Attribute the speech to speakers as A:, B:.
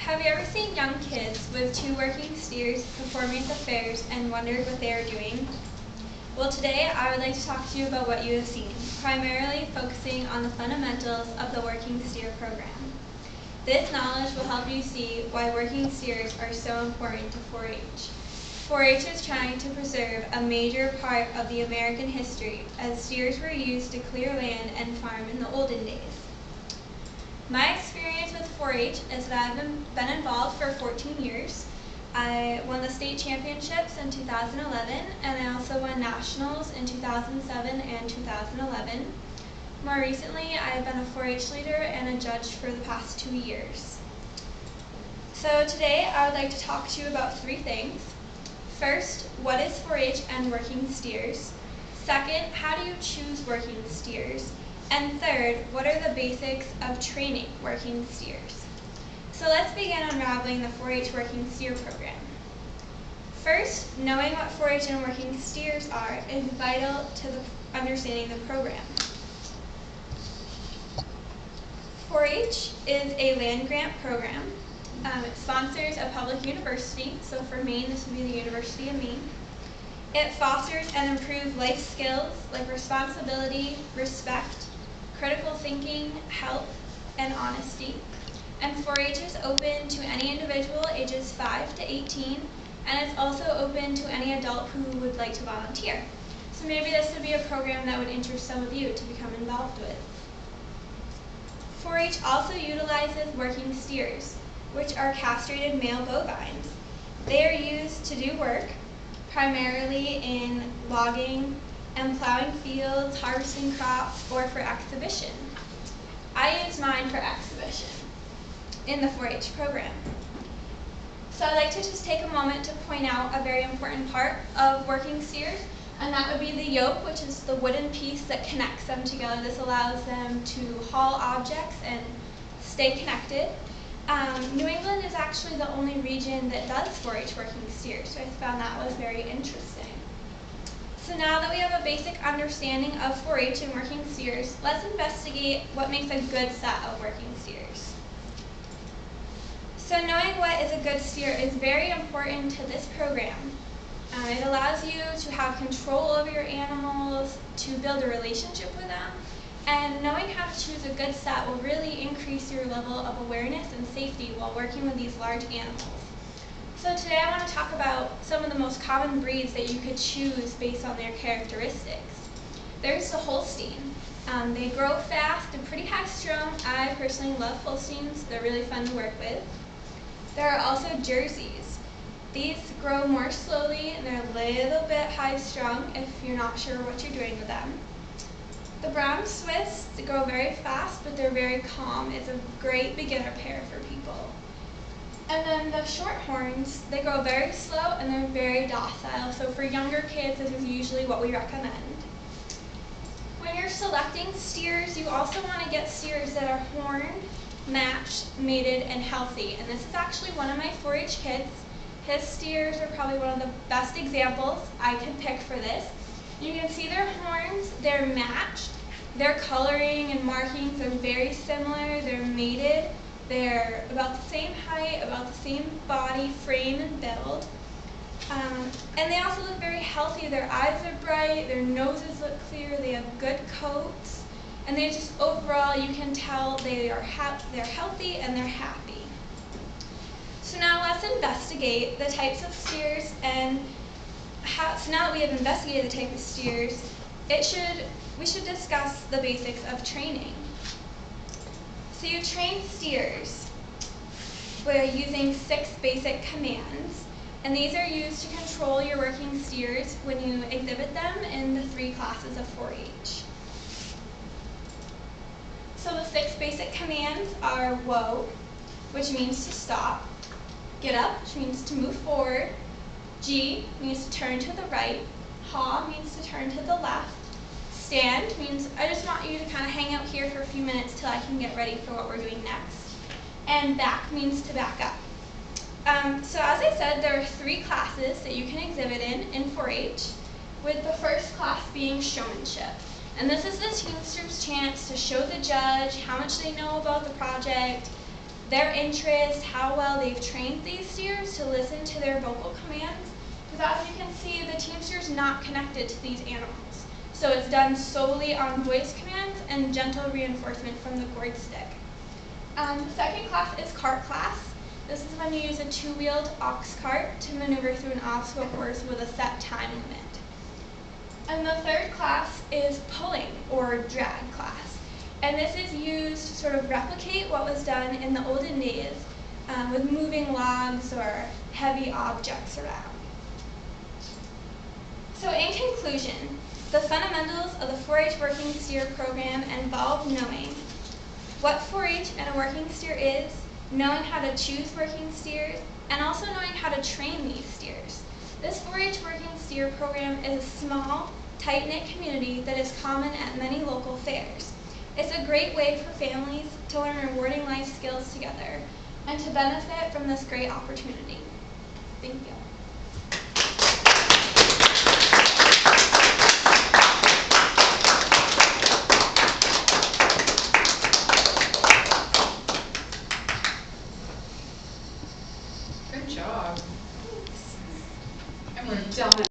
A: Have you ever seen young kids with two working steers performing at the fairs and wondered what they are doing? Well, today I would like to talk to you about what you have seen, primarily focusing on the fundamentals of the working steer program. This knowledge will help you see why working steers are so important to 4-H. 4-H is trying to preserve a major part of the American history, as steers were used to clear land and farm in the olden days. My experience with 4-H is that I've been involved for 14 years. I won the state championships in 2011, and I also won nationals in 2007 and 2011. More recently, I have been a 4-H leader and a judge for the past 2 years. So today, I would like to talk to you about 3 things. First, what is 4-H and working steers? Second, how do you choose working steers? And third, what are the basics of training working steers? So let's begin unraveling the 4-H working steer program. First, knowing what 4-H and working steers are is vital to understanding the program. 4-H is a land grant program. It sponsors a public university, so for Maine, this would be the University of Maine. It fosters and improves life skills like responsibility, respect, critical thinking, health, and honesty. And 4-H is open to any individual ages 5 to 18, and it's also open to any adult who would like to volunteer. So maybe this would be a program that would interest some of you to become involved with. 4-H also utilizes working steers, which are castrated male bovines. They are used to do work, primarily in logging and plowing fields, harvesting crops, or for exhibition. I use mine for exhibition in the 4-H program. So I'd like to just take a moment to point out a very important part of working steers, and that would be the yoke, which is the wooden piece that connects them together. This allows them to haul objects and stay connected. New England is actually the only region that does 4-H working steers, so I found that was very interesting. So now that we have a basic understanding of 4-H and working steers, let's investigate what makes a good set of working steers. So knowing what is a good steer is very important to this program. It allows you to have control over your animals, to build a relationship with them, and knowing how to choose a good set will really increase your level of awareness and safety while working with these large animals. So today I want to talk about some of the most common breeds that you could choose based on their characteristics. There's the Holstein. They grow fast and pretty high strung. I personally love Holsteins. They're really fun to work with. There are also Jerseys. These grow more slowly and they're a little bit high strung if you're not sure what you're doing with them. The Brown Swiss, they grow very fast, but they're very calm. It's a great beginner pair for people. And then the Shorthorns, they grow very slow and they're very docile. So for younger kids, this is usually what we recommend. When you're selecting steers, you also want to get steers that are horned, matched, mated, and healthy. And this is actually one of my 4-H kids. His steers are probably one of the best examples I could pick for this. You can see their horns, they're matched. Their coloring and markings are very similar. They're mated. They're about the same height, about the same body, frame, and build. And they also look very healthy. Their eyes are bright, their noses look clear, they have good coats, and they just overall, you can tell they're healthy and they're happy. So now let's investigate the types of steers, and so now that we have investigated the type of steers, we should discuss the basics of training. So you train steers by using 6 basic commands, and these are used to control your working steers when you exhibit them in the 3 classes of 4-H. So the 6 basic commands are whoa, which means to stop, get up, which means to move forward, G means to turn to the right, haw means to turn to the left, stand means I just want you to kind of hang out here for a few minutes till I can get ready for what we're doing next, and back means to back up. So as I said, there are 3 classes that you can exhibit in 4-H, with the first class being showmanship. And this is the teamster's chance to show the judge how much they know about the project, their interest, how well they've trained these steers to listen to their vocal commands. Because as you can see, the Teamster's not connected to these animals. So it's done solely on voice commands and gentle reinforcement from the gourd stick. The second class is cart class. This is when you use a two-wheeled ox cart to maneuver through an obstacle course with a set time limit. And the third class is pulling or drag class. And this is used to sort of replicate what was done in the olden days with moving logs or heavy objects around. So in conclusion, the fundamentals of the 4-H Working Steer program involve knowing what 4-H and a working steer is, knowing how to choose working steers, and also knowing how to train these steers. This 4-H Working Steer program is a small, tight-knit community that is common at many local fairs. It's a great way for families to learn rewarding life skills together and to benefit from this great opportunity. Thank you.